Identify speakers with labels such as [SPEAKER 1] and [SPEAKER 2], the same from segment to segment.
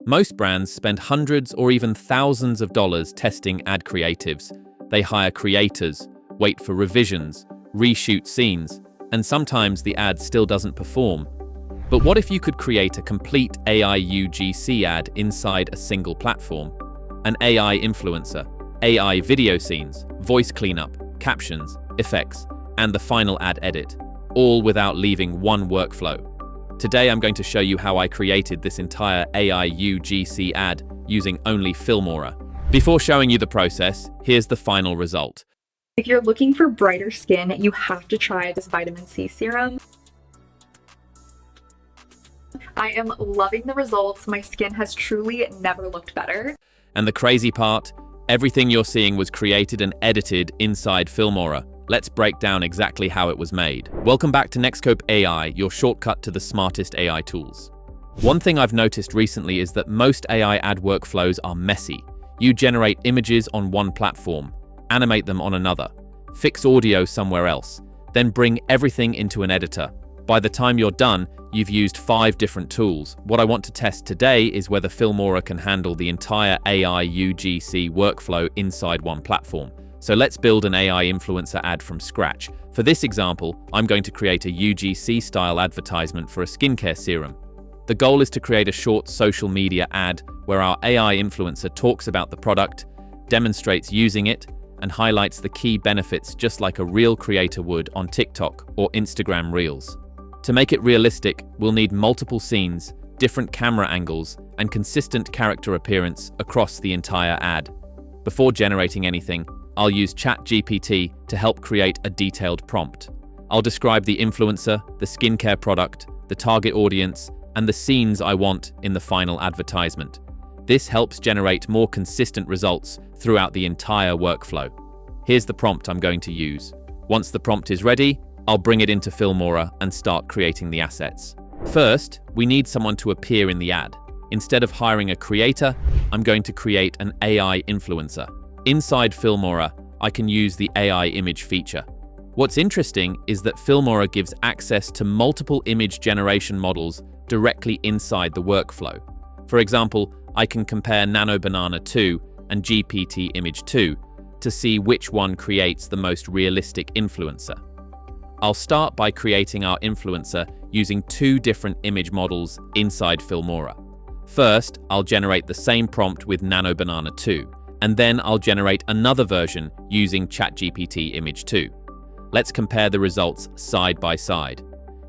[SPEAKER 1] Most brands spend hundreds or even thousands of dollars testing ad creatives. They hire creators, wait for revisions, reshoot scenes, and sometimes the ad still doesn't perform. But what if you could create a complete AI UGC ad inside a single platform? An AI influencer, AI video scenes, voice cleanup, captions, effects, and the final ad edit, all without leaving one workflow. Today I'm going to show you how I created this entire AI UGC ad using only Filmora. Before showing you the process, here's the final result.
[SPEAKER 2] If you're looking for brighter skin, you have to try this vitamin C serum. I am loving the results. My skin has truly never looked better.
[SPEAKER 1] And the crazy part, everything you're seeing was created and edited inside Filmora. Let's break down exactly how it was made. Welcome back to Nextcope AI, your shortcut to the smartest AI tools. One thing I've noticed recently is that most AI ad workflows are messy. You generate images on one platform, animate them on another, fix audio somewhere else, then bring everything into an editor. By the time you're done, you've used 5 different tools. What I want to test today is whether Filmora can handle the entire AI UGC workflow inside one platform. So let's build an AI influencer ad from scratch. For this example, I'm going to create a UGC-style advertisement for a skincare serum. The goal is to create a short social media ad where our AI influencer talks about the product, demonstrates using it, and highlights the key benefits just like a real creator would on TikTok or Instagram Reels. To make it realistic, we'll need multiple scenes, different camera angles, and consistent character appearance across the entire ad. Before generating anything, I'll use ChatGPT to help create a detailed prompt. I'll describe the influencer, the skincare product, the target audience, and the scenes I want in the final advertisement. This helps generate more consistent results throughout the entire workflow. Here's the prompt I'm going to use. Once the prompt is ready, I'll bring it into Filmora and start creating the assets. First, we need someone to appear in the ad. Instead of hiring a creator, I'm going to create an AI influencer. Inside Filmora, I can use the AI image feature. What's interesting is that Filmora gives access to multiple image generation models directly inside the workflow. For example, I can compare Nano Banana 2 and GPT Image 2 to see which one creates the most realistic influencer. I'll start by creating our influencer using 2 different image models inside Filmora. First, I'll generate the same prompt with Nano Banana 2, and then I'll generate another version using ChatGPT Image 2. Let's compare the results side by side.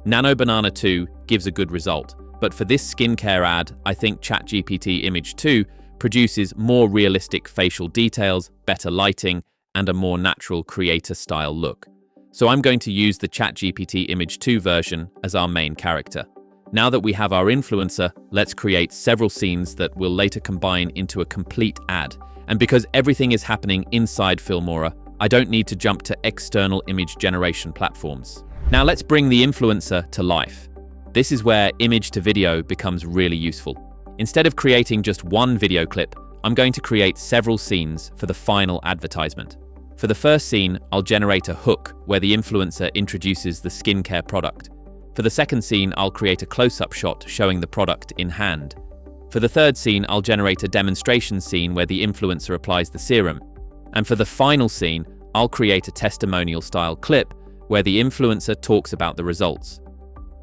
[SPEAKER 1] Nano Banana 2 gives a good result, but for this skincare ad, I think ChatGPT Image 2 produces more realistic facial details, better lighting, and a more natural creator-style look. So I'm going to use the ChatGPT Image 2 version as our main character. Now that we have our influencer, let's create several scenes that will later combine into a complete ad. And because everything is happening inside Filmora, I don't need to jump to external image generation platforms. Now let's bring the influencer to life. This is where image to video becomes really useful. Instead of creating just one video clip, I'm going to create several scenes for the final advertisement. For the first scene, I'll generate a hook where the influencer introduces the skincare product. For the second scene, I'll create a close-up shot showing the product in hand. For the third scene, I'll generate a demonstration scene where the influencer applies the serum. And for the final scene, I'll create a testimonial-style clip where the influencer talks about the results.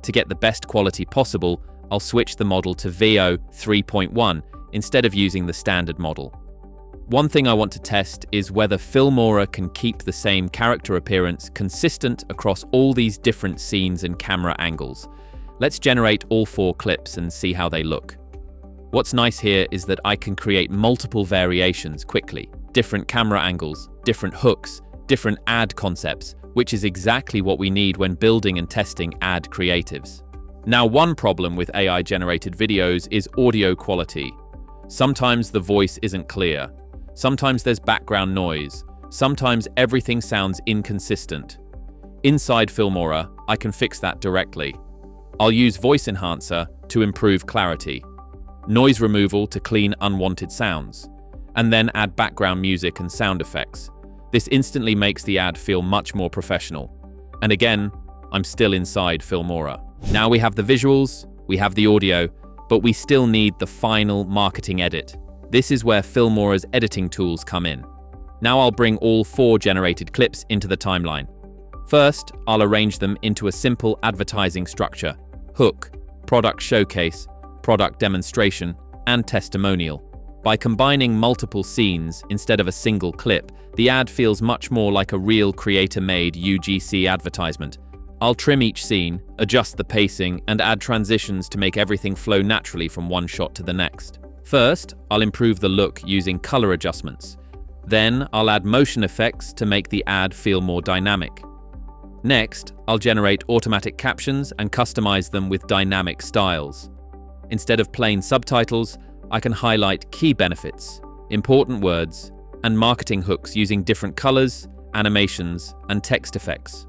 [SPEAKER 1] To get the best quality possible, I'll switch the model to VO 3.1 instead of using the standard model. One thing I want to test is whether Filmora can keep the same character appearance consistent across all these different scenes and camera angles. Let's generate all 4 clips and see how they look. What's nice here is that I can create multiple variations quickly. Different camera angles, different hooks, different ad concepts, which is exactly what we need when building and testing ad creatives. Now, one problem with AI-generated videos is audio quality. Sometimes the voice isn't clear. Sometimes there's background noise. Sometimes everything sounds inconsistent. Inside Filmora, I can fix that directly. I'll use Voice Enhancer to improve clarity, noise removal to clean unwanted sounds, and then add background music and sound effects. This instantly makes the ad feel much more professional. And again, I'm still inside Filmora. Now we have the visuals, we have the audio. But we still need the final marketing edit. This is where Filmora's editing tools come in. Now I'll bring all 4 generated clips into the timeline. First, I'll arrange them into a simple advertising structure: hook, product showcase, product demonstration, and testimonial. By combining multiple scenes instead of a single clip, the ad feels much more like a real creator-made UGC advertisement. I'll trim each scene, adjust the pacing, and add transitions to make everything flow naturally from one shot to the next. First, I'll improve the look using color adjustments. Then, I'll add motion effects to make the ad feel more dynamic. Next, I'll generate automatic captions and customize them with dynamic styles. Instead of plain subtitles, I can highlight key benefits, important words, and marketing hooks using different colors, animations, and text effects.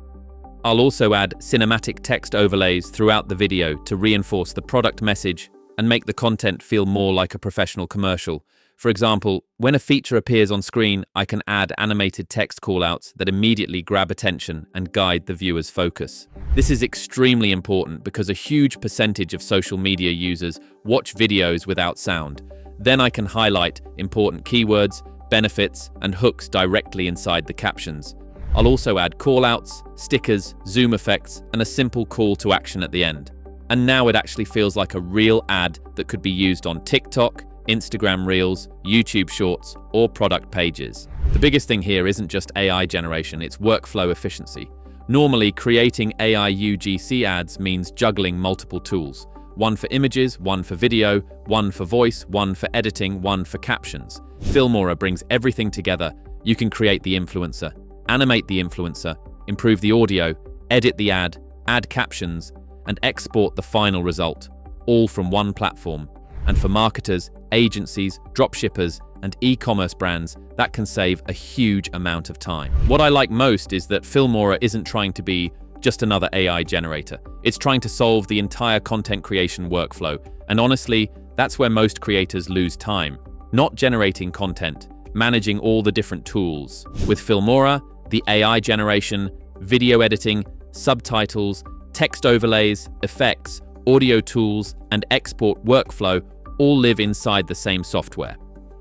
[SPEAKER 1] I'll also add cinematic text overlays throughout the video to reinforce the product message and make the content feel more like a professional commercial. For example, when a feature appears on screen, I can add animated text callouts that immediately grab attention and guide the viewer's focus. This is extremely important because a huge percentage of social media users watch videos without sound. Then I can highlight important keywords, benefits, and hooks directly inside the captions. I'll also add callouts, stickers, zoom effects, and a simple call to action at the end. And now it actually feels like a real ad that could be used on TikTok, Instagram Reels, YouTube Shorts, or product pages. The biggest thing here isn't just AI generation, it's workflow efficiency. Normally, creating AI UGC ads means juggling multiple tools. One for images, one for video, one for voice, one for editing, one for captions. Filmora brings everything together. You can create the influencer, animate the influencer, improve the audio, edit the ad, add captions, and export the final result, all from one platform. And for marketers, agencies, dropshippers, and e-commerce brands, that can save a huge amount of time. What I like most is that Filmora isn't trying to be just another AI generator. It's trying to solve the entire content creation workflow. And honestly, that's where most creators lose time. Not generating content, managing all the different tools. With Filmora, the AI generation, video editing, subtitles, text overlays, effects, audio tools, and export workflow all live inside the same software.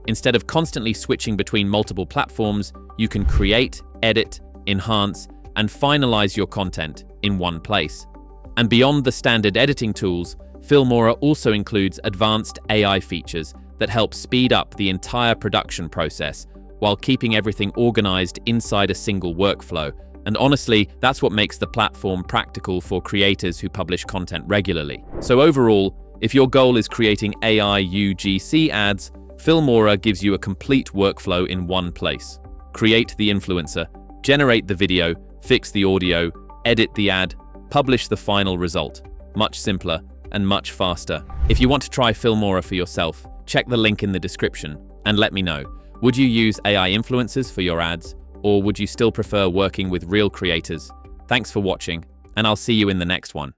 [SPEAKER 1] Instead of constantly switching between multiple platforms, you can create, edit, enhance, and finalize your content in one place. And beyond the standard editing tools, Filmora also includes advanced AI features that help speed up the entire production process while keeping everything organized inside a single workflow. And honestly, that's what makes the platform practical for creators who publish content regularly. So overall, if your goal is creating AI UGC ads, Filmora gives you a complete workflow in one place. Create the influencer, generate the video, fix the audio, edit the ad, publish the final result. Much simpler and much faster. If you want to try Filmora for yourself, check the link in the description and let me know. Would you use AI influencers for your ads, or would you still prefer working with real creators? Thanks for watching, and I'll see you in the next one.